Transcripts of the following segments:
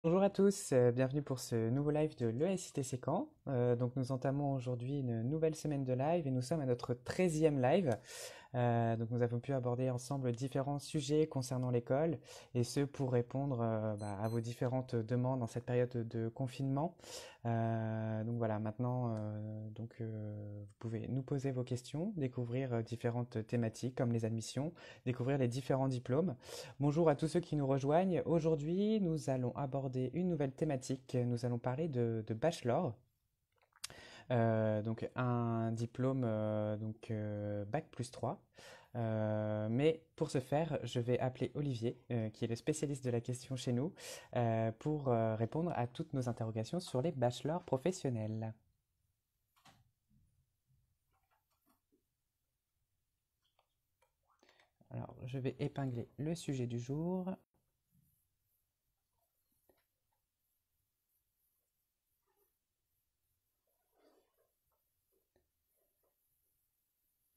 Bonjour à tous, bienvenue pour ce nouveau live de l'ESITC Caen. Donc nous entamons aujourd'hui une nouvelle semaine de live et nous sommes à notre 13e live. Donc nous avons pu aborder ensemble différents sujets concernant l'école et ce pour répondre à vos différentes demandes en cette période de confinement. Donc voilà, maintenant vous pouvez nous poser vos questions, découvrir différentes thématiques comme les admissions, découvrir les différents diplômes. Bonjour à tous ceux qui nous rejoignent. Aujourd'hui, nous allons aborder une nouvelle thématique. Nous allons parler de bachelor. Donc un diplôme bac plus 3. Mais pour ce faire, je vais appeler Olivier, qui est le spécialiste de la question chez nous, pour répondre à toutes nos interrogations sur les bachelors professionnels. Alors, je vais épingler le sujet du jour.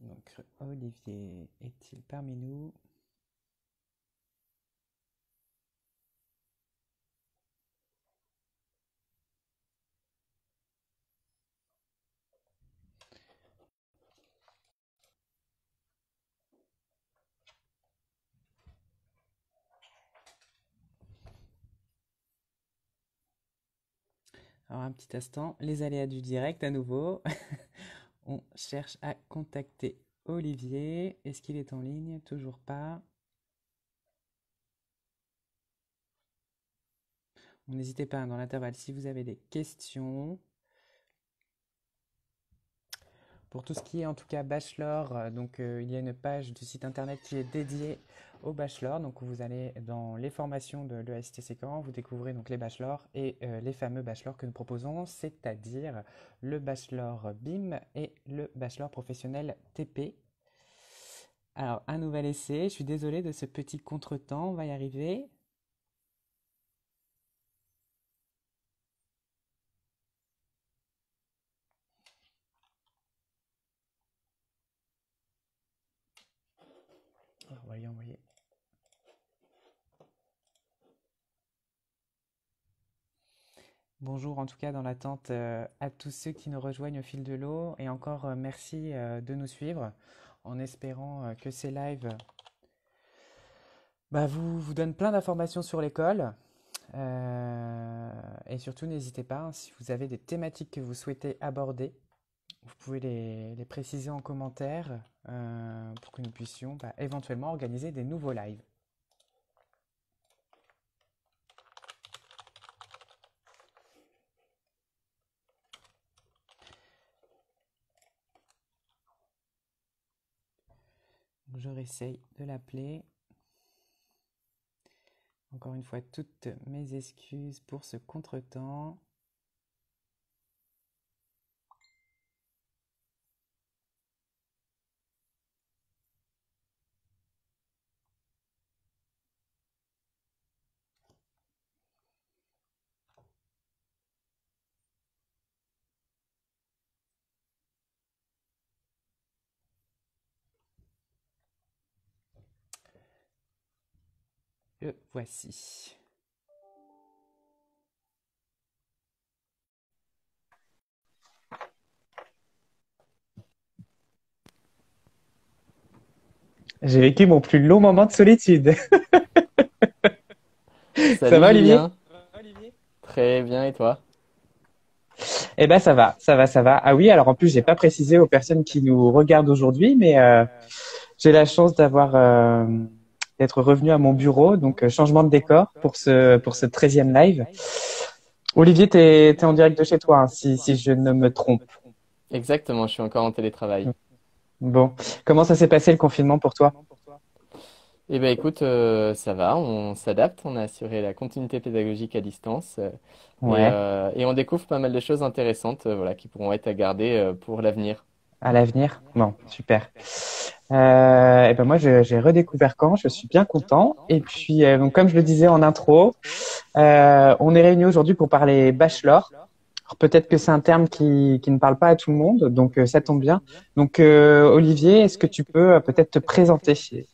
Donc, Olivier est-il parmi nous? Alors, un petit instant, les aléas du direct à nouveau. On cherche à contacter Olivier. Est-ce qu'il est en ligne? Toujours pas. N'hésitez pas, hein, dans l'intervalle si vous avez des questions. Pour tout ce qui est en tout cas bachelor, il y a une page du site internet qui est dédiée au bachelor. Donc vous allez dans les formations de l'ESTC Caen, vous découvrez donc les bachelors et les fameux bachelors que nous proposons, c'est-à-dire le bachelor BIM et le bachelor professionnel TP. Alors un nouvel essai, je suis désolé de ce petit contretemps, on va y arriver. Alors, on va y envoyer. Bonjour en tout cas dans l'attente à tous ceux qui nous rejoignent au fil de l'eau et encore merci de nous suivre en espérant que ces lives vous donnent plein d'informations sur l'école. Et surtout n'hésitez pas, hein, si vous avez des thématiques que vous souhaitez aborder, vous pouvez les préciser en commentaire pour que nous puissions éventuellement organiser des nouveaux lives. Je réessaye de l'appeler. Encore une fois, toutes mes excuses pour ce contretemps. Le voici. J'ai vécu mon plus long moment de solitude. Ça Salut va, Olivier? Julien, très bien et toi? Eh ben, ça va, ça va, ça va. Ah oui, alors en plus, j'ai pas précisé aux personnes qui nous regardent aujourd'hui, mais j'ai la chance d'être revenu à mon bureau, donc changement de décor pour ce 13e live. Olivier, t'es en direct de chez toi, hein, si je ne me trompe. Exactement, je suis encore en télétravail. Bon, comment ça s'est passé le confinement pour toi? Eh ben écoute, ça va, on s'adapte, on a assuré la continuité pédagogique à distance Ouais, et on découvre pas mal de choses intéressantes voilà, qui pourront être à garder pour l'avenir. à l'avenir. Bon, super. Et ben moi, j'ai redécouvert Caen, je suis bien content. Et puis, donc comme je le disais en intro, on est réunis aujourd'hui pour parler bachelor. Alors, peut-être que c'est un terme qui ne parle pas à tout le monde, donc ça tombe bien. Donc Olivier, est-ce que tu peux peut-être te présenter?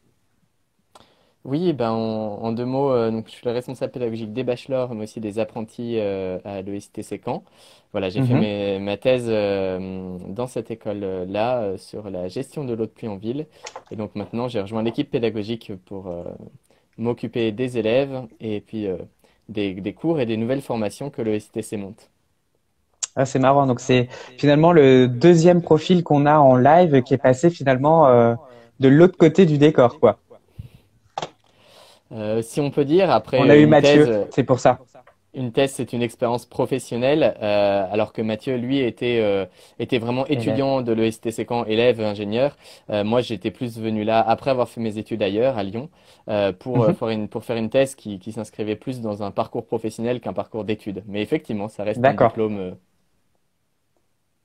Oui, ben en deux mots, donc je suis le responsable pédagogique des bachelors, mais aussi des apprentis à l'ESTC Caen. Voilà, j'ai fait Mhm. ma thèse dans cette école-là sur la gestion de l'eau de pluie en ville. Et donc maintenant, j'ai rejoint l'équipe pédagogique pour m'occuper des élèves et puis des cours et des nouvelles formations que l'ESTC monte. Ah, c'est marrant. Donc c'est finalement le deuxième profil qu'on a en live qui est passé finalement de l'autre côté du décor, quoi. Si on peut dire, On a après eu Mathieu, c'est pour ça. une thèse, c'est une expérience professionnelle, alors que Mathieu, lui, était vraiment Élève. étudiant de l'ESTC Caen, élève, ingénieur. Moi, j'étais plus venu là, après avoir fait mes études ailleurs, à Lyon, Mhm. pour faire une thèse qui s'inscrivait plus dans un parcours professionnel qu'un parcours d'études. Mais effectivement, ça reste un D'accord. diplôme.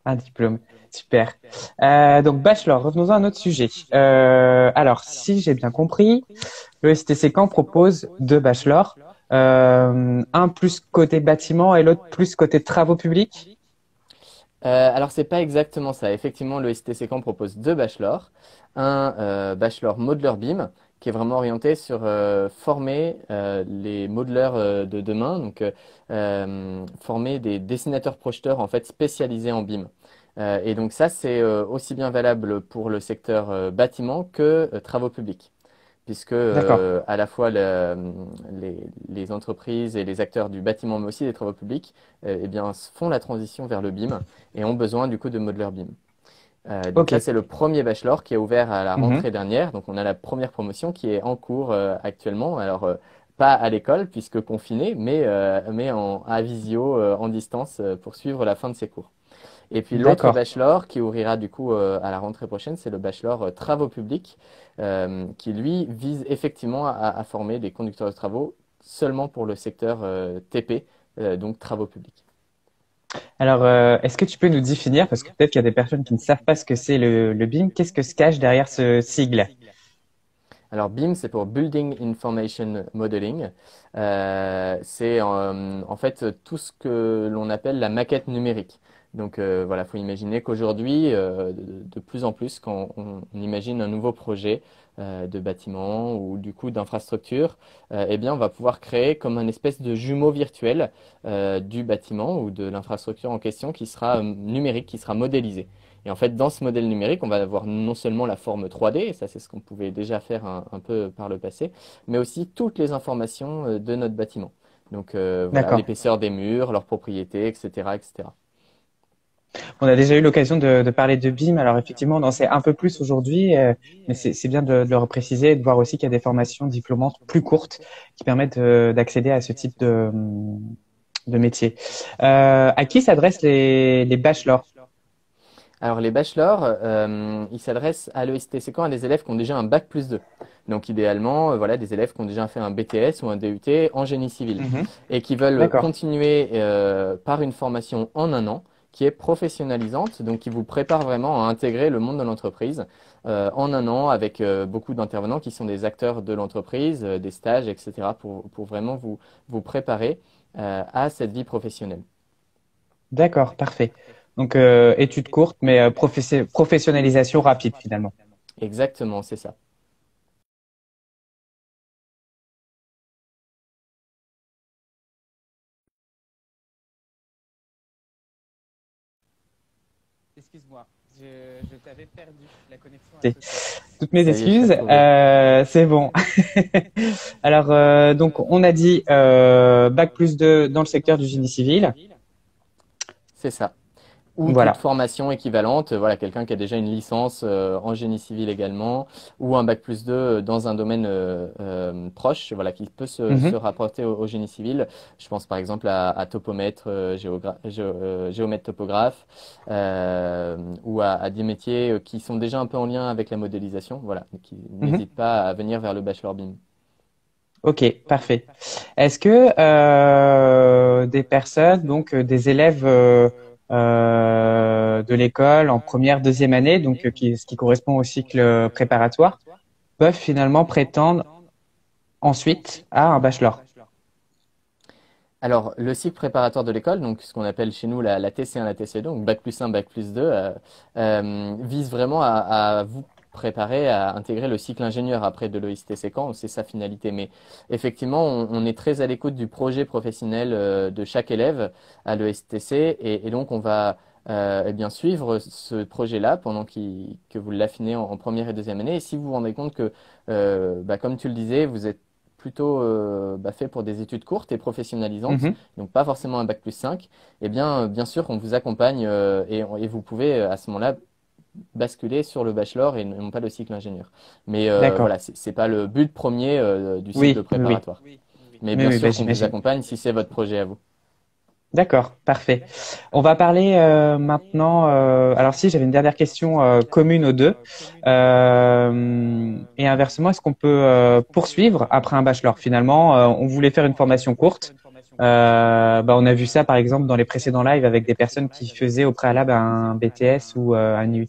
Un diplôme. Super. Donc bachelor, revenons à un autre sujet. Alors, si j'ai bien compris, le STC Caen propose deux bachelors, un plus côté bâtiment et l'autre plus côté travaux publics. Alors, c'est pas exactement ça. Effectivement, le STC Caen propose deux bachelors. Un bachelor modeleur BIM, qui est vraiment orienté sur former les modeleurs de demain, donc former des dessinateurs projeteurs en fait spécialisés en BIM. Et donc ça, c'est aussi bien valable pour le secteur bâtiment que travaux publics puisque D'accord. à la fois les entreprises et les acteurs du bâtiment, mais aussi des travaux publics, eh bien, font la transition vers le BIM et ont besoin du coup de modeleurs BIM. Donc Ok. ça, c'est le premier bachelor qui est ouvert à la Mhm. rentrée dernière. Donc on a la première promotion qui est en cours actuellement. Alors pas à l'école puisque confiné, mais à visio, en distance, pour suivre la fin de ses cours. Et puis l'autre D'accord. bachelor qui ouvrira du coup à la rentrée prochaine, c'est le bachelor travaux publics, qui lui vise effectivement à former des conducteurs de travaux seulement pour le secteur TP, donc travaux publics. Alors, est-ce que tu peux nous définir, parce que peut-être qu'il y a des personnes qui ne savent pas ce que c'est le BIM, qu'est-ce que se cache derrière ce sigle? Alors BIM, c'est pour Building Information Modeling. C'est en fait tout ce que l'on appelle la maquette numérique. Donc voilà, faut imaginer qu'aujourd'hui, de plus en plus, quand on imagine un nouveau projet de bâtiment ou du coup d'infrastructure, eh bien on va pouvoir créer comme un espèce de jumeau virtuel du bâtiment ou de l'infrastructure en question qui sera numérique, qui sera modélisé. Et en fait, dans ce modèle numérique, on va avoir non seulement la forme 3D, et ça c'est ce qu'on pouvait déjà faire un peu par le passé, mais aussi toutes les informations de notre bâtiment. Donc voilà, D'accord. l'épaisseur des murs, leurs propriétés, etc., etc. On a déjà eu l'occasion de parler de BIM. Alors effectivement, on en sait un peu plus aujourd'hui, mais c'est bien de le repréciser et de voir aussi qu'il y a des formations diplômantes plus courtes qui permettent d'accéder à ce type de métier. À qui s'adressent les bachelors? Alors les bachelors, ils s'adressent à l'ESTC quand à des élèves qui ont déjà un bac plus 2. Donc idéalement, voilà, des élèves qui ont déjà fait un BTS ou un DUT en génie civil Mhm. et qui veulent D'accord. continuer par une formation en un an qui est professionnalisante, donc qui vous prépare vraiment à intégrer le monde de l'entreprise en un an avec beaucoup d'intervenants qui sont des acteurs de l'entreprise, des stages, etc. pour vraiment vous préparer à cette vie professionnelle. D'accord, parfait. Donc études courtes, mais professionnalisation rapide finalement. Exactement, c'est ça. Excuse-moi, je t'avais perdu. La connexion a C'est- sauté. Toutes mes Ça y est, je t'ai excuses. retrouvé. C'est bon. Alors, donc, on a dit bac plus 2 dans le secteur du génie civil. C'est ça. Ou toute Voilà. formation équivalente, voilà, quelqu'un qui a déjà une licence en génie civil également, ou un bac plus 2 dans un domaine proche, voilà, qui peut se Mhm, rapporter au génie civil. Je pense par exemple à topomètre, géomètre topographe, ou à des métiers qui sont déjà un peu en lien avec la modélisation, voilà, qui mhm. n'hésitent pas à venir vers le bachelor BIM. Ok, parfait. Est-ce que des personnes, donc des élèves de l'école en première, deuxième année, donc ce qui correspond au cycle préparatoire, peuvent finalement prétendre ensuite à un bachelor? Alors, le cycle préparatoire de l'école, donc ce qu'on appelle chez nous la TC1, la TC2, donc bac plus 1, bac plus 2, vise vraiment à vous préparer à intégrer le cycle ingénieur après de l'ESTC Caen, c'est sa finalité. Mais effectivement, on est très à l'écoute du projet professionnel de chaque élève à l'ESTC et donc on va eh bien suivre ce projet-là pendant que vous l'affinez en première et deuxième année. Et si vous vous rendez compte que, comme tu le disais, vous êtes plutôt fait pour des études courtes et professionnalisantes, Mhm. donc pas forcément un bac+5, eh bien sûr, on vous accompagne et vous pouvez à ce moment-là basculer sur le bachelor et non pas le cycle ingénieur. Mais D'accord. voilà, c'est pas le but premier du cycle Oui, oui, oui. préparatoire. Mais Oui, bien oui, bah, sûr qu'on vous j'imagine. accompagne si c'est votre projet à vous. D'accord, parfait. On va parler maintenant. Alors si j'avais une dernière question commune aux deux. Et inversement, est-ce qu'on peut poursuivre après un bachelor? Finalement, on voulait faire une formation courte. On a vu ça par exemple dans les précédents lives avec des personnes qui faisaient au préalable un BTS ou un IUT,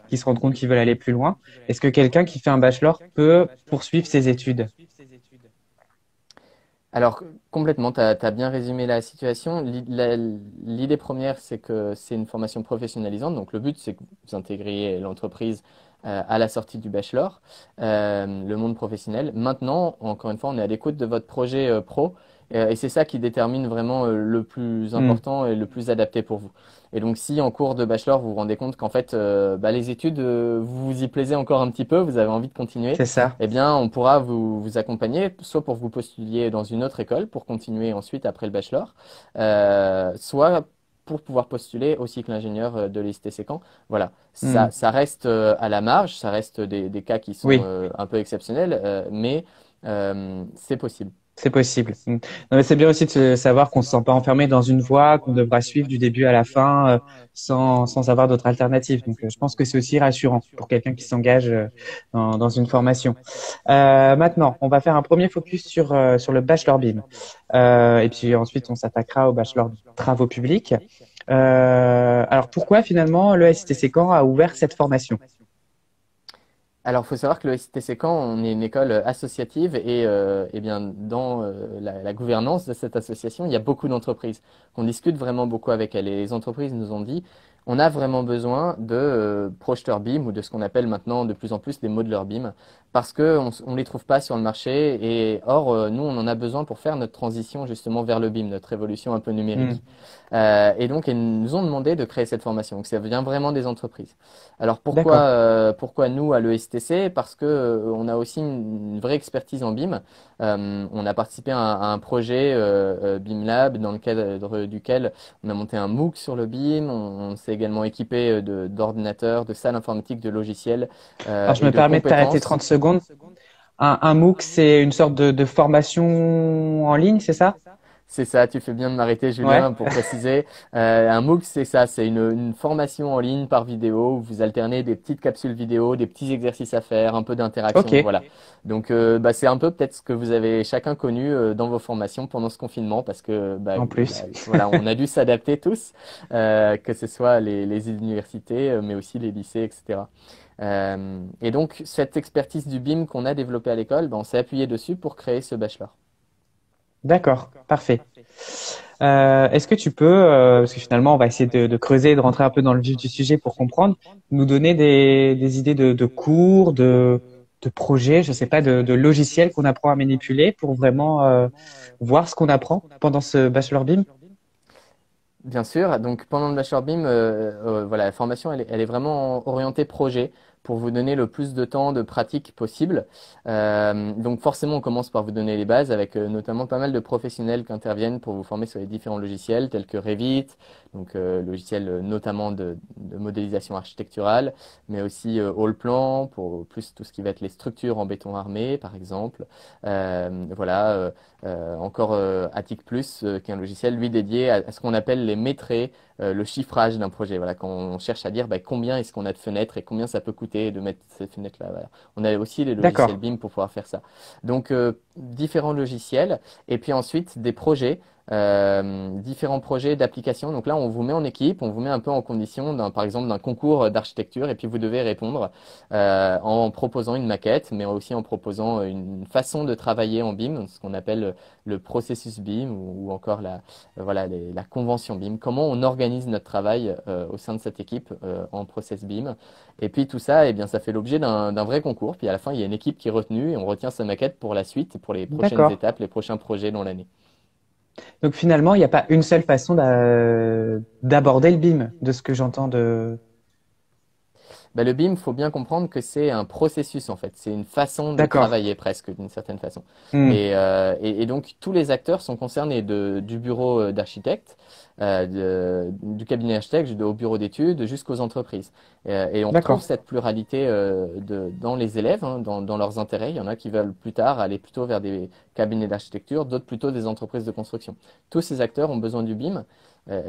qui se rendent compte qu'ils veulent aller plus loin. Est-ce que quelqu'un qui fait un bachelor peut poursuivre ses études? Alors, complètement, tu as bien résumé la situation. L'idée première, c'est que c'est une formation professionnalisante. Donc, le but, c'est que vous intégriez l'entreprise à la sortie du bachelor, le monde professionnel. Maintenant, encore une fois, on est à l'écoute de votre projet pro. Et c'est ça qui détermine vraiment le plus Hmm, important et le plus adapté pour vous. Et donc, si en cours de bachelor, vous vous rendez compte qu'en fait, les études, vous vous y plaisez encore un petit peu, vous avez envie de continuer, c'est ça. eh bien, on pourra vous accompagner, soit pour vous postulier dans une autre école, pour continuer ensuite après le bachelor, soit pour pouvoir postuler au cycle ingénieur de l'IST Caen. Voilà, Hmm, ça reste à la marge, ça reste des cas qui sont oui. un peu exceptionnels, mais c'est possible. C'est possible. Mm. Non, mais c'est bien aussi de savoir qu'on ne se sent pas enfermé dans une voie, qu'on devra suivre du début à la fin sans avoir d'autres alternatives. Donc, je pense que c'est aussi rassurant pour quelqu'un qui s'engage dans une formation. Maintenant, on va faire un premier focus sur le bachelor BIM. Et puis ensuite, on s'attaquera au bachelor travaux publics. Alors, pourquoi finalement le STC Caen a ouvert cette formation? Alors, il faut savoir que le STC Caen, on est une école associative et eh bien, dans la gouvernance de cette association, il y a beaucoup d'entreprises. On discute vraiment beaucoup avec elles et les entreprises nous ont dit, on a vraiment besoin de projeteurs BIM ou de ce qu'on appelle maintenant de plus en plus des modeleurs BIM parce qu'on ne les trouve pas sur le marché et or, nous, on en a besoin pour faire notre transition justement vers le BIM, notre évolution un peu Hmm, numérique. Et donc, ils nous ont demandé de créer cette formation. Donc, ça vient vraiment des entreprises. Alors d'accord. pourquoi nous à l'ESTC? Parce que on a aussi une vraie expertise en BIM. On a participé à un projet BIM Lab dans le cadre duquel on a monté un MOOC sur le BIM. On s'est également équipé d'ordinateurs, de salles informatiques, de logiciels Alors, je et me de permets de t'arrêter compétences. 30 secondes. Un MOOC, c'est une sorte de formation en ligne, c'est ça? C'est ça, tu fais bien de m'arrêter, Ouais. Julien, pour préciser. Un MOOC, c'est ça, c'est une formation en ligne par vidéo où vous alternez des petites capsules vidéo, des petits exercices à faire, un peu Ok, d'interaction, voilà. Donc, c'est un peu peut-être ce que vous avez chacun connu dans vos formations pendant ce confinement, parce que, en plus. voilà, on a dû s'adapter tous, que ce soit les universités, mais aussi les lycées, etc. Et donc, cette expertise du BIM qu'on a développée à l'école, on s'est appuyé dessus pour créer ce bachelor. D'accord, parfait. Est-ce que tu peux, parce que finalement, on va essayer de creuser et de rentrer un peu dans le vif du sujet pour comprendre, nous donner des idées de cours, de projets, je sais pas, de logiciels qu'on apprend à manipuler pour vraiment voir ce qu'on apprend pendant ce bachelor BIM? Bien sûr, donc pendant le Bachelor BIM, voilà, la formation elle est vraiment orientée projet pour vous donner le plus de temps de pratique possible. Donc forcément, on commence par vous donner les bases avec notamment pas mal de professionnels qui interviennent pour vous former sur les différents logiciels tels que Revit, donc logiciel notamment de modélisation architecturale, mais aussi Allplan pour plus tout ce qui va être les structures en béton armé, par exemple. Voilà. Encore Attic Plus, qui est un logiciel lui dédié à ce qu'on appelle les métrés, le chiffrage d'un projet. Voilà, quand on cherche à dire combien est-ce qu'on a de fenêtres et combien ça peut coûter de mettre ces fenêtres-là. Voilà. On a aussi les logiciels D'accord. BIM pour pouvoir faire ça. Donc différents logiciels et puis ensuite des projets. différents projets d'application. Donc là, on vous met en équipe, on vous met un peu en condition, par exemple, d'un concours d'architecture, et puis vous devez répondre en proposant une maquette, mais aussi en proposant une façon de travailler en BIM, ce qu'on appelle le processus BIM ou encore voilà, la convention BIM. Comment on organise notre travail au sein de cette équipe en process BIM. Et puis tout ça, eh bien, ça fait l'objet d'un vrai concours. Puis à la fin, il y a une équipe qui est retenue et on retient sa maquette pour la suite, pour les prochaines D'accord. étapes, les prochains projets dans l'année. Donc finalement, il n'y a pas une seule façon d'aborder le BIM, de ce que j'entends de... Bah, le BIM, il faut bien comprendre que c'est un processus en fait, c'est une façon de D'accord. travailler presque d'une certaine façon. Hmm. Et donc tous les acteurs sont concernés du bureau d'architecte, du cabinet architecte au bureau d'études jusqu'aux entreprises. Et on retrouve D'accord. cette pluralité dans les élèves, hein, dans leurs intérêts. Il y en a qui veulent plus tard aller plutôt vers des cabinets d'architecture, d'autres plutôt des entreprises de construction. Tous ces acteurs ont besoin du BIM.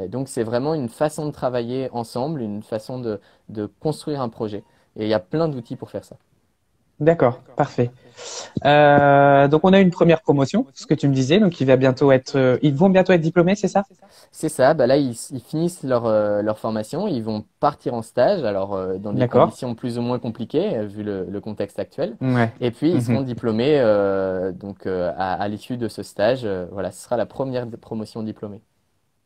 Donc c'est vraiment une façon de travailler ensemble, une façon de construire un projet. Et il y a plein d'outils pour faire ça. D'accord. Parfait. Donc on a une première promotion, ce que tu me disais. Donc ils vont bientôt être diplômés, c'est ça? C'est ça, bah là ils finissent leur formation, ils vont partir en stage, alors dans des D'accord. conditions plus ou moins compliquées vu le contexte actuel. Ouais. Et puis ils Mhm. seront diplômés à l'issue de ce stage. Voilà, ce sera la première promotion diplômée.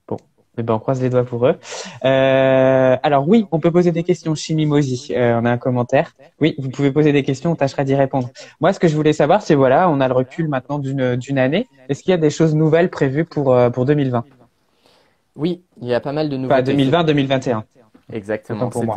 Bon. Eh ben, on croise les doigts pour eux. Alors oui, on peut poser des questions. Chimimosi, on a un commentaire. Oui, vous pouvez poser des questions, on tâchera d'y répondre. Moi, ce que je voulais savoir, c'est voilà, on a le recul maintenant d'une année. Est-ce qu'il y a des choses nouvelles prévues pour 2020? Oui, il y a pas mal de Enfin, nouveautés. 2020, 2021. Autant Exactement. pour moi.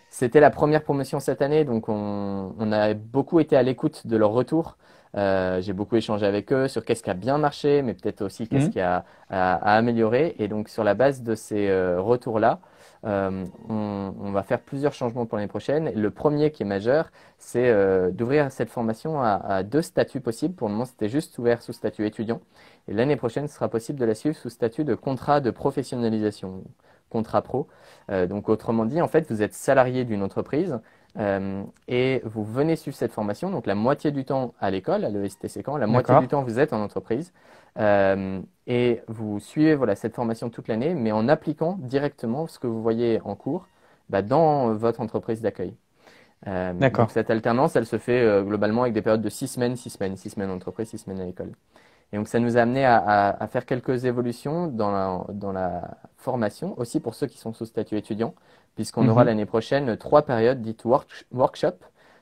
C'était la première promotion cette année, donc on a beaucoup été à l'écoute de leur retour. J'ai beaucoup échangé avec eux sur qu'est-ce qui a bien marché, mais peut-être aussi qu'est-ce Mhm. qui a à améliorer. Et donc sur la base de ces retours-là, on va faire plusieurs changements pour l'année prochaine. Le premier qui est majeur, c'est d'ouvrir cette formation à deux statuts possibles. Pour le moment, c'était juste ouvert sous statut étudiant. Et l'année prochaine, ce sera possible de la suivre sous statut de contrat de professionnalisation, contrat pro. Donc autrement dit, en fait, vous êtes salarié d'une entreprise et vous venez suivre cette formation, donc la moitié du temps à l'école, à l'ESTC Caen, la moitié du D'accord. temps vous êtes en entreprise et vous suivez voilà, cette formation toute l'année, mais en appliquant directement ce que vous voyez en cours bah, dans votre entreprise d'accueil. Donc D'accord. cette alternance, elle se fait globalement avec des périodes de 6 semaines, 6 semaines, 6 semaines en entreprise, 6 semaines à l'école. Et donc ça nous a amené à faire quelques évolutions dans la formation, aussi pour ceux qui sont sous statut étudiant, puisqu'on aura Mhm. l'année prochaine 3 périodes dites workshop,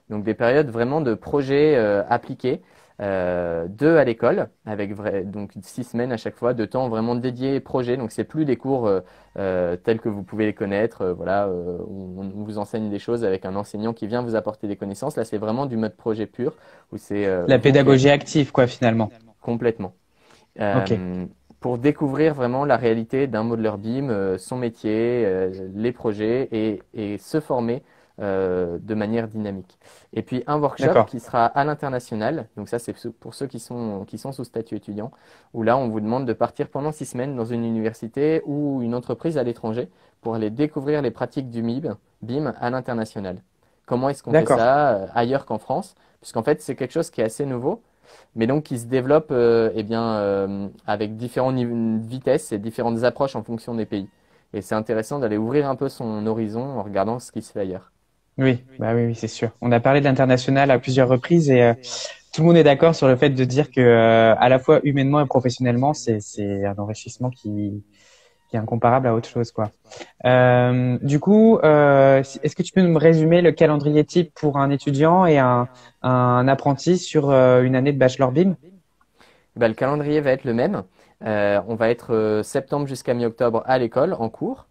donc des périodes vraiment de projets appliqués, 2 à l'école, avec donc 6 semaines à chaque fois, de temps vraiment dédié projet. Donc c'est plus des cours tels que vous pouvez les connaître, voilà, où on vous enseigne des choses avec un enseignant qui vient vous apporter des connaissances. Là c'est vraiment du mode projet pur, où c'est La vous qui êtes pédagogie active, quoi, finalement. complètement. Ok. Euh, pour découvrir vraiment la réalité d'un modeleur BIM, son métier, les projets et se former de manière dynamique. Et puis un workshop D'accord. qui sera à l'international, donc ça c'est pour ceux qui sont sous statut étudiant, où là on vous demande de partir pendant 6 semaines dans une université ou une entreprise à l'étranger pour aller découvrir les pratiques du BIM à l'international. Comment est-ce qu'on fait D'accord. ça ailleurs qu'en France? Puisqu'en fait c'est quelque chose qui est assez nouveau mais donc qui se développe eh bien, avec différents niveaux de vitesse et différentes approches en fonction des pays. Et c'est intéressant d'aller ouvrir un peu son horizon en regardant ce qui se fait ailleurs. Oui, bah oui, oui, c'est sûr. On a parlé de l'international à plusieurs reprises et tout le monde est d'accord sur le fait de dire que à la fois humainement et professionnellement, c'est un enrichissement qui est incomparable à autre chose, quoi. Du coup, est-ce que tu peux me résumer le calendrier type pour un étudiant et un apprenti sur une année de bachelor BIM? Bah, le calendrier va être le même. On va être septembre jusqu'à mi-octobre à l'école, en cours.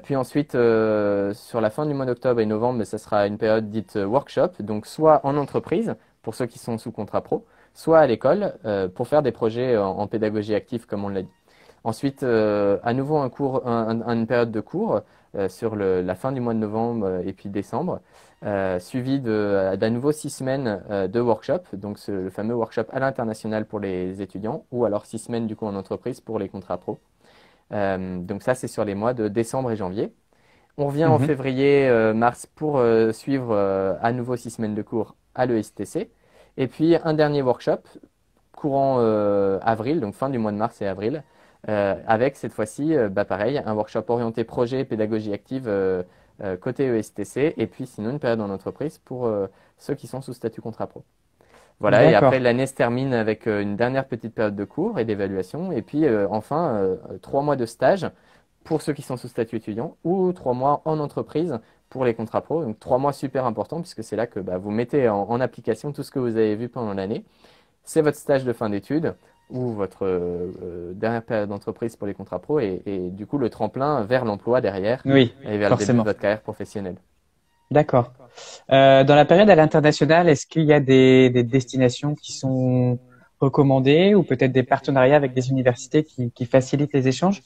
Puis ensuite, sur la fin du mois d'octobre et novembre, ça sera une période dite workshop, donc soit en entreprise, pour ceux qui sont sous contrat pro, soit à l'école, pour faire des projets en pédagogie active, comme on l'a dit. Ensuite, à nouveau une période de cours sur la fin du mois de novembre et puis décembre, suivi d'à nouveau 6 semaines de workshop, donc le fameux workshop à l'international pour les étudiants, ou alors 6 semaines du coup en entreprise pour les contrats pro. Donc ça, c'est sur les mois de décembre et janvier. On revient en Mhm. février, mars pour suivre à nouveau 6 semaines de cours à l'ESTC. Et puis un dernier workshop courant avril, donc fin du mois de mars et avril, avec cette fois-ci, pareil, un workshop orienté projet, pédagogie active côté ESTC, et puis sinon une période en entreprise pour ceux qui sont sous statut contrat pro. Voilà, et après D'accord. l'année se termine avec une dernière petite période de cours et d'évaluation, et puis enfin 3 mois de stage pour ceux qui sont sous statut étudiant ou 3 mois en entreprise pour les contrats pro. Donc 3 mois super importants puisque c'est là que vous mettez en application tout ce que vous avez vu pendant l'année. C'est votre stage de fin d'études ou votre dernière période d'entreprise pour les contrats pro et du coup le tremplin vers l'emploi derrière Oui, et vers le début de forcément. votre carrière professionnelle. D'accord. Dans la période à l'international, est-ce qu'il y a des destinations qui sont recommandées ou peut-être des partenariats avec des universités qui facilitent les échanges?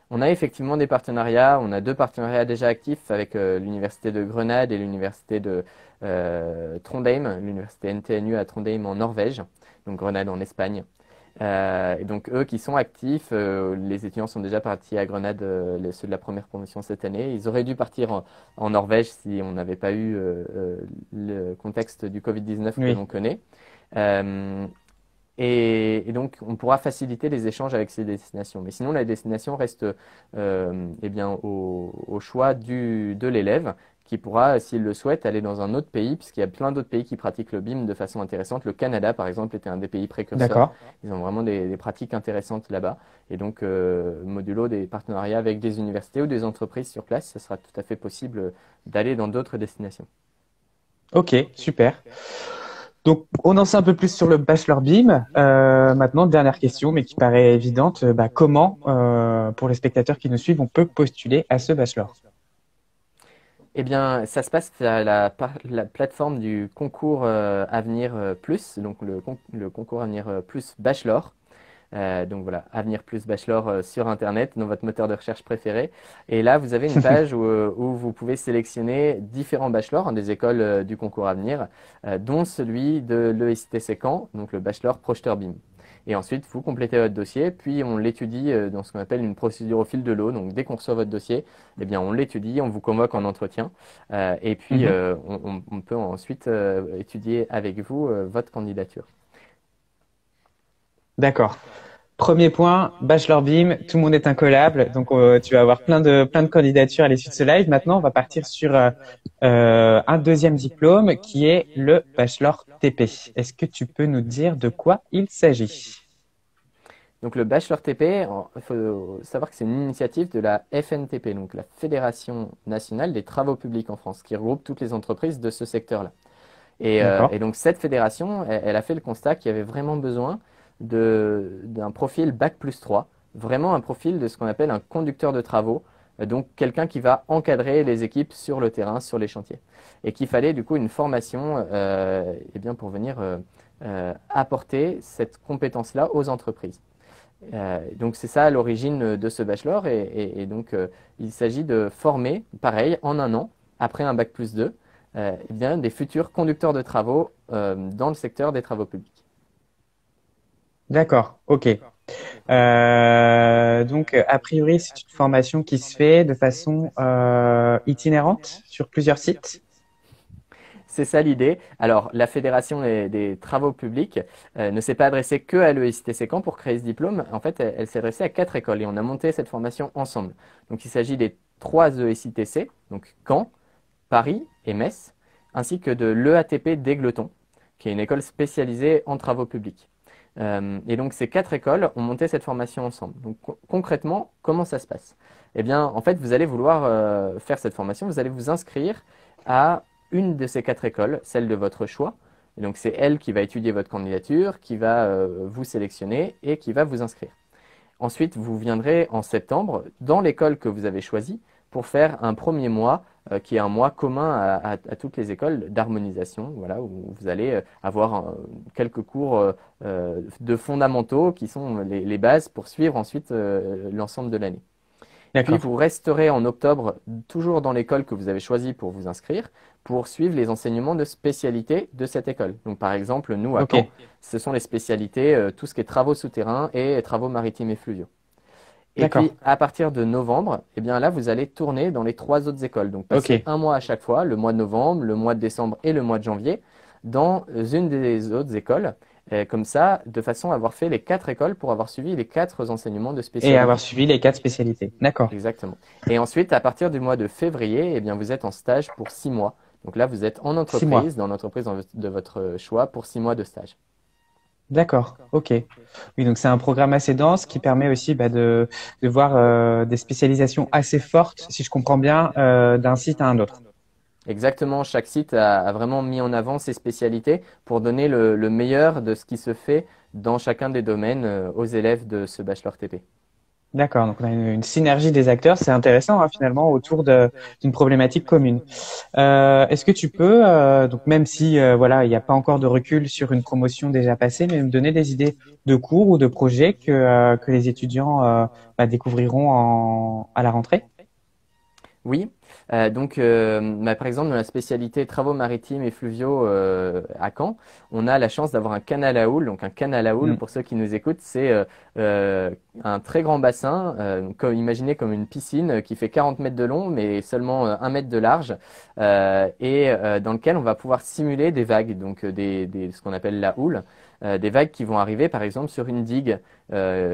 On a effectivement des partenariats. On a 2 partenariats déjà actifs avec l'université de Grenade et l'université de Trondheim, l'université NTNU à Trondheim en Norvège, donc Grenade en Espagne. Et donc eux qui sont actifs, les étudiants sont déjà partis à Grenade, ceux de la première promotion cette année. Ils auraient dû partir en Norvège si on n'avait pas eu le contexte du Covid-19 que Oui. l'on connaît. Euh, et donc, on pourra faciliter les échanges avec ces destinations. Mais sinon, la destination reste eh bien, au choix de l'élève qui pourra, s'il le souhaite, aller dans un autre pays, puisqu'il y a plein d'autres pays qui pratiquent le BIM de façon intéressante. Le Canada, par exemple, était un des pays précurseurs. D'accord. Ils ont vraiment des pratiques intéressantes là-bas. Et donc, modulo des partenariats avec des universités ou des entreprises sur place, ce sera tout à fait possible d'aller dans d'autres destinations. Ok, super. Donc, on en sait un peu plus sur le bachelor BIM. Maintenant, dernière question, mais qui paraît évidente. Comment, pour les spectateurs qui nous suivent, on peut postuler à ce bachelor? Eh bien, ça se passe à la plateforme du concours Avenir Plus, donc le concours Avenir Plus Bachelor. Donc voilà, Avenir Plus Bachelor sur Internet, dans votre moteur de recherche préféré. Et là, vous avez une page où vous pouvez sélectionner différents bachelors des écoles du concours Avenir, dont celui de l'ESTC Caen, donc le bachelor projeteur BIM. Et ensuite, vous complétez votre dossier, puis on l'étudie dans ce qu'on appelle une procédure au fil de l'eau. Donc dès qu'on reçoit votre dossier, eh bien, on l'étudie, on vous convoque en entretien, et puis Mhm. on peut ensuite étudier avec vous votre candidature. D'accord. Premier point, bachelor BIM, tout le monde est incollable. Donc, tu vas avoir plein de candidatures à l'issue de ce live. Maintenant, on va partir sur un deuxième diplôme qui est le bachelor TP. Est-ce que tu peux nous dire de quoi il s'agit? Donc le Bachelor TP, il faut savoir que c'est une initiative de la FNTP, donc la Fédération nationale des travaux publics en France, qui regroupe toutes les entreprises de ce secteur-là. Et D'accord. donc cette fédération, elle a fait le constat qu'il y avait vraiment besoin d'un profil Bac+3, vraiment un profil de ce qu'on appelle un conducteur de travaux, donc quelqu'un qui va encadrer les équipes sur le terrain, sur les chantiers. Et qu'il fallait du coup une formation eh bien, pour venir apporter cette compétence-là aux entreprises. Donc c'est ça l'origine de ce bachelor et donc il s'agit de former, pareil, en un an, après un Bac+2, eh bien, des futurs conducteurs de travaux dans le secteur des travaux publics. D'accord. OK. Donc, a priori, c'est une formation qui se fait de façon itinérante sur plusieurs sites. C'est ça l'idée. Alors, la Fédération des travaux publics ne s'est pas adressée que à l'ESTC Caen pour créer ce diplôme. En fait, elle s'est adressée à 4 écoles et on a monté cette formation ensemble. Donc, il s'agit des 3 ESITC, donc Caen, Paris et Metz, ainsi que de l'EATP d'Égletons, qui est une école spécialisée en travaux publics. Et donc ces 4 écoles ont monté cette formation ensemble. Donc concrètement, comment ça se passe? Eh bien, en fait, vous allez vouloir faire cette formation, vous allez vous inscrire à une de ces 4 écoles, celle de votre choix. Et donc c'est elle qui va étudier votre candidature, qui va vous sélectionner et qui va vous inscrire. Ensuite, vous viendrez en septembre dans l'école que vous avez choisie pour faire un premier mois qui est un mois commun à toutes les écoles d'harmonisation, voilà, où vous allez avoir quelques cours de fondamentaux qui sont les bases pour suivre ensuite l'ensemble de l'année. Puis D'accord. vous resterez en octobre toujours dans l'école que vous avez choisie pour vous inscrire, pour suivre les enseignements de spécialité de cette école. Donc par exemple, nous à Caen, OK. ce sont les spécialités, tout ce qui est travaux souterrains et travaux maritimes et fluviaux. Et D'accord. puis à partir de novembre, eh bien là, vous allez tourner dans les 3 autres écoles. Donc passer OK. un mois à chaque fois, le mois de novembre, le mois de décembre et le mois de janvier, dans une des autres écoles comme ça, de façon à avoir fait les 4 écoles pour avoir suivi les 4 enseignements de Et avoir spécialité. suivi les 4 spécialités. D'accord. Exactement. Et ensuite, à partir du mois de février, eh bien, vous êtes en stage pour 6 mois. Donc là, vous êtes en 6 mois. entreprise, dans l'entreprise de votre choix, pour 6 mois de stage. D'accord. OK. Oui, donc c'est un programme assez dense qui permet aussi de voir des spécialisations assez fortes, si je comprends bien, d'un site à un autre. Exactement, chaque site a vraiment mis en avant ses spécialités pour donner le meilleur de ce qui se fait dans chacun des domaines aux élèves de ce bachelor TP. D'accord. Donc on a une synergie des acteurs. C'est intéressant, hein, finalement, autour d'une problématique commune. Est-ce que tu peux, donc même si voilà, il n'y a pas encore de recul sur une promotion déjà passée, mais me donner des idées de cours ou de projets que les étudiants découvriront à la rentrée? Oui, par exemple, dans la spécialité travaux maritimes et fluviaux à Caen, on a la chance d'avoir un canal à houle. Donc, un canal à houle, Hmm. pour ceux qui nous écoutent, c'est un très grand bassin, imaginez comme une piscine qui fait 40 mètres de long, mais seulement 1 mètre de large, dans lequel on va pouvoir simuler des vagues, donc ce qu'on appelle la houle. Des vagues qui vont arriver, par exemple, sur une digue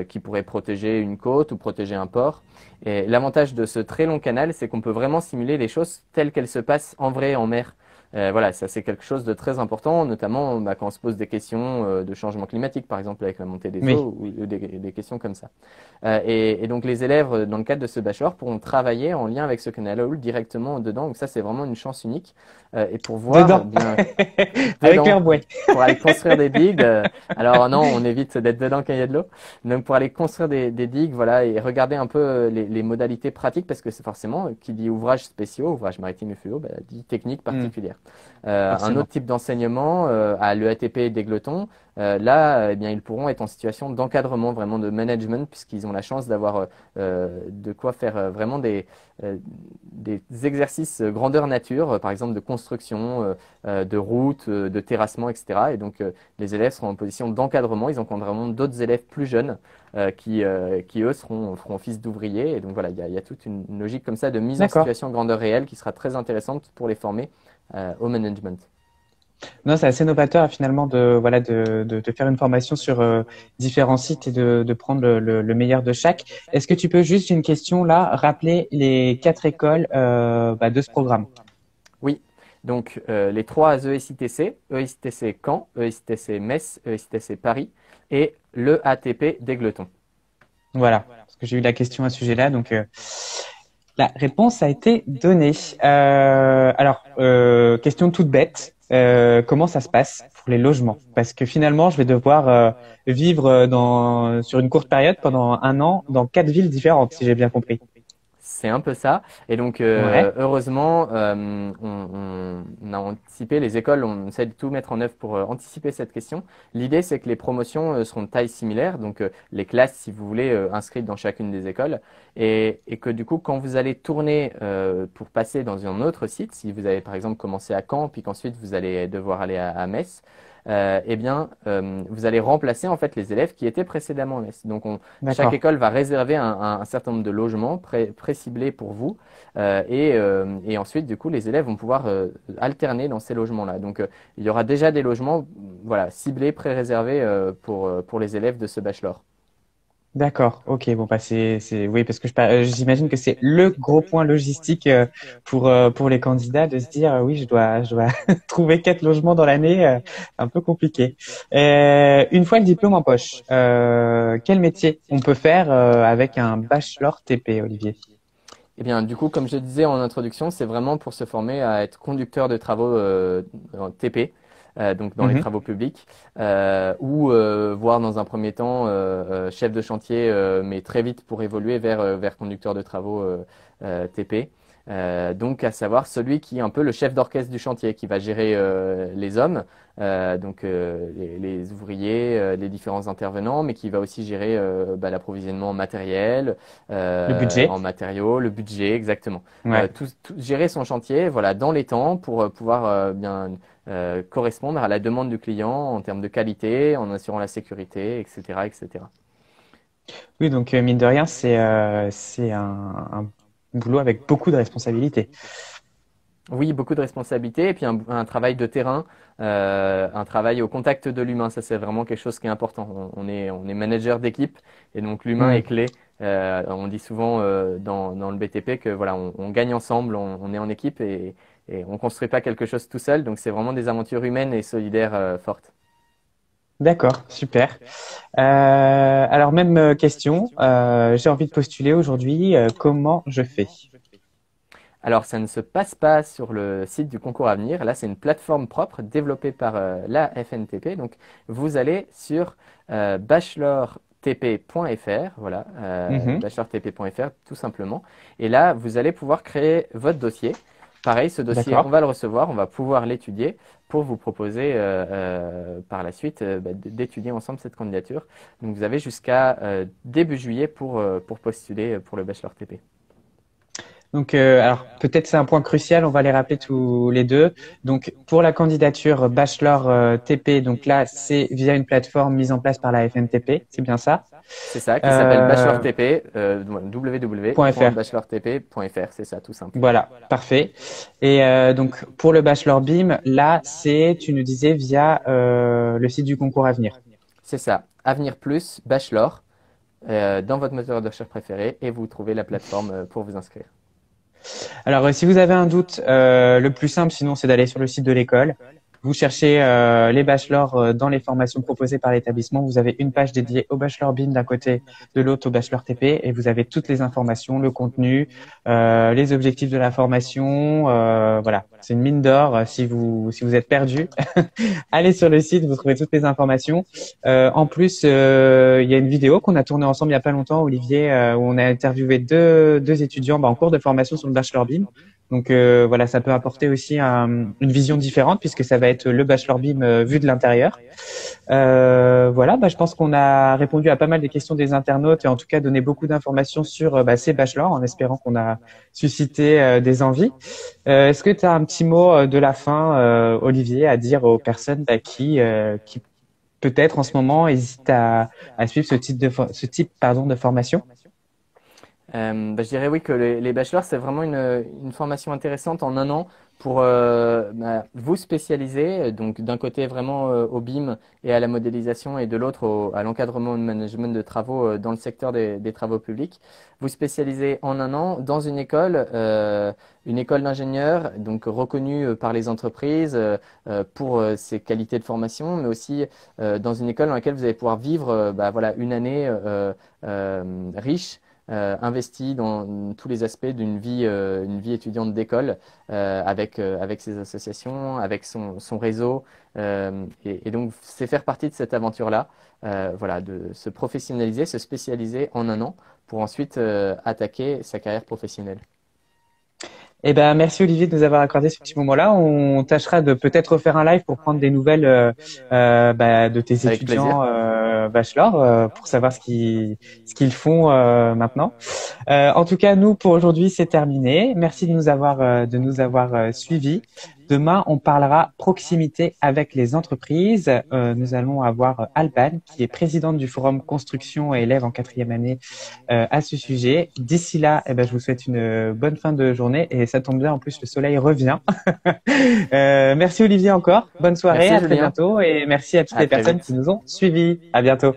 qui pourrait protéger une côte ou protéger un port. Et l'avantage de ce très long canal, c'est qu'on peut vraiment simuler les choses telles qu'elles se passent en vrai en mer. Voilà, ça c'est quelque chose de très important, notamment quand on se pose des questions de changement climatique, par exemple avec la montée des Oui. eaux ou des questions comme ça. Et donc les élèves, dans le cadre de ce bachelor, pourront travailler en lien avec ce canal à houle directement dedans. Donc ça, c'est vraiment une chance unique. Et pour voir, Dedans, bien avec dedans, leur bouée. pour aller construire des digues. Alors non, on évite d'être dedans quand il y a de l'eau. Donc pour aller construire des digues, voilà, et regarder un peu les modalités pratiques, parce que c'est forcément, qui dit ouvrages spéciaux, ouvrages maritimes et fluo, dit technique Hmm, particulière. Un forcément. autre type d'enseignement à l'EATP d'Égletons, là, eh bien, ils pourront être en situation d'encadrement, vraiment de management, puisqu'ils ont la chance d'avoir de quoi faire vraiment des exercices grandeur nature, par exemple de construction, de routes, de terrassement, etc. Et donc, les élèves seront en position d'encadrement. Ils encadreront d'autres élèves plus jeunes qui eux, feront office d'ouvriers. Et donc, voilà, il y a toute une logique comme ça de mise en D'accord. situation grandeur réelle qui sera très intéressante pour les former au management. Non, c'est assez novateur finalement de faire une formation sur différents sites et de prendre le meilleur de chaque. Est-ce que tu peux juste une question là rappeler les 4 écoles de ce programme? Oui, donc les trois ESITC, ESITC Caen, ESITC Metz, ESITC Paris et le ATP d'Égletons. Voilà, parce que j'ai eu la question à ce sujet-là, donc la réponse a été donnée. Question toute bête, comment ça se passe pour les logements? Parce que finalement, je vais devoir vivre sur une courte période pendant un an dans 4 villes différentes, si j'ai bien compris. C'est un peu ça. Et donc, Ouais, heureusement, on a anticipé, les écoles, on essaie de tout mettre en œuvre pour anticiper cette question. L'idée, c'est que les promotions seront de taille similaire, donc les classes, si vous voulez, inscrites dans chacune des écoles, et que du coup, quand vous allez tourner pour passer dans un autre site, si vous avez par exemple commencé à Caen, puis qu'ensuite vous allez devoir aller à Metz, vous allez remplacer en fait les élèves qui étaient précédemment à Metz. Donc, chaque d'accord. école va réserver un certain nombre de logements pré-ciblés pour vous. Et ensuite, du coup, les élèves vont pouvoir alterner dans ces logements-là. Donc, il y aura déjà des logements voilà, ciblés, pré-réservés pour les élèves de ce bachelor. D'accord, ok, bon bah oui parce que j'imagine que c'est le gros point logistique pour les candidats de se dire oui je dois trouver 4 logements dans l'année, un peu compliqué. Une fois le diplôme en poche, quel métier on peut faire avec un bachelor TP, Olivier? Eh bien, du coup, comme je disais en introduction, c'est vraiment pour se former à être conducteur de travaux en TP, donc dans les Mhm. travaux publics, ou voire dans un premier temps chef de chantier, mais très vite pour évoluer vers conducteur de travaux TP. Donc, à savoir celui qui est un peu le chef d'orchestre du chantier, qui va gérer les hommes, les ouvriers, les différents intervenants, mais qui va aussi gérer l'approvisionnement en matériel, Le budget? en matériaux, le budget, exactement. Ouais. Gérer son chantier, voilà, dans les temps pour pouvoir bien correspondre à la demande du client en termes de qualité, en assurant la sécurité, etc., etc. Oui, donc mine de rien, c'est un boulot avec beaucoup de responsabilités. Oui, beaucoup de responsabilités et puis un travail de terrain, un travail au contact de l'humain. Ça, c'est vraiment quelque chose qui est important. On est manager d'équipe et donc l'humain est Hmm. clé. On dit souvent dans le BTP que voilà, on gagne ensemble, on est en équipe et on construit pas quelque chose tout seul. Donc, c'est vraiment des aventures humaines et solidaires fortes. D'accord, super. Alors même question, j'ai envie de postuler aujourd'hui, comment je fais? Alors, ça ne se passe pas sur le site du concours à venir. Là, c'est une plateforme propre développée par la FNTP. Donc, vous allez sur bachelortp.fr, voilà, Mhm. bachelortp.fr tout simplement. Et là, vous allez pouvoir créer votre dossier. Pareil, ce dossier, on D'accord. va le recevoir, on va pouvoir l'étudier pour vous proposer par la suite d'étudier ensemble cette candidature. Donc, vous avez jusqu'à début juillet pour postuler pour le Bachelor TP. Donc, alors peut-être c'est un point crucial, on va les rappeler tous les deux. Donc, pour la candidature Bachelor TP, donc là, c'est via une plateforme mise en place par la FNTP, c'est bien ça? C'est ça, qui s'appelle Bachelor Euh, TP, .fr. www.bachelortp.fr, c'est ça, tout simple. Voilà, parfait. Et donc, pour le Bachelor BIM, là, c'est, tu nous disais, via le site du concours à venir. C'est ça, Avenir Plus, Bachelor, dans votre moteur de recherche préféré, et vous trouvez la plateforme pour vous inscrire. Alors, si vous avez un doute, le plus simple, sinon, c'est d'aller sur le site de l'école. Vous cherchez les bachelors dans les formations proposées par l'établissement. Vous avez une page dédiée au bachelor BIM d'un côté, de l'autre au bachelor TP, et vous avez toutes les informations, le contenu, les objectifs de la formation. Voilà, c'est une mine d'or. Si vous êtes perdu, allez sur le site, vous trouvez toutes les informations. En plus, il y a une vidéo qu'on a tournée ensemble il y a pas longtemps, Olivier, où on a interviewé deux étudiants en cours de formation sur le bachelor BIM. Donc voilà, ça peut apporter aussi une vision différente puisque ça va être le bachelor BIM vu de l'intérieur. Voilà, je pense qu'on a répondu à pas mal des questions des internautes et en tout cas donné beaucoup d'informations sur ces bachelors en espérant qu'on a suscité des envies. Est-ce que tu as un petit mot de la fin, Olivier, à dire aux personnes qui peut-être en ce moment hésitent à suivre ce type de formation? Je dirais oui que les bachelors, c'est vraiment une formation intéressante en un an pour vous spécialiser, donc d'un côté vraiment au BIM et à la modélisation et de l'autre à l'encadrement et au management de travaux dans le secteur des travaux publics. Vous spécialisez en un an dans une école d'ingénieurs, donc reconnue par les entreprises pour ses qualités de formation, mais aussi dans une école dans laquelle vous allez pouvoir vivre voilà, une année riche investi dans tous les aspects une vie étudiante d'école avec ses associations, avec son réseau. Et donc, c'est faire partie de cette aventure-là, voilà, de se professionnaliser, se spécialiser en un an pour ensuite attaquer sa carrière professionnelle. Eh ben, merci Olivier de nous avoir accordé ce petit moment-là. On tâchera de peut-être refaire un live pour prendre des nouvelles de tes Avec plaisir. étudiants bachelor pour savoir ce qu'ils font maintenant. En tout cas, nous pour aujourd'hui c'est terminé. Merci de nous avoir suivis. Demain, on parlera proximité avec les entreprises. Nous allons avoir Alban, qui est présidente du Forum Construction et élève en quatrième année à ce sujet. D'ici là, je vous souhaite une bonne fin de journée et ça tombe bien, en plus, le soleil revient. Merci Olivier encore. Bonne soirée, Merci à très Julien. bientôt et merci à toutes À les très personnes qui vite. nous ont suivis. À bientôt.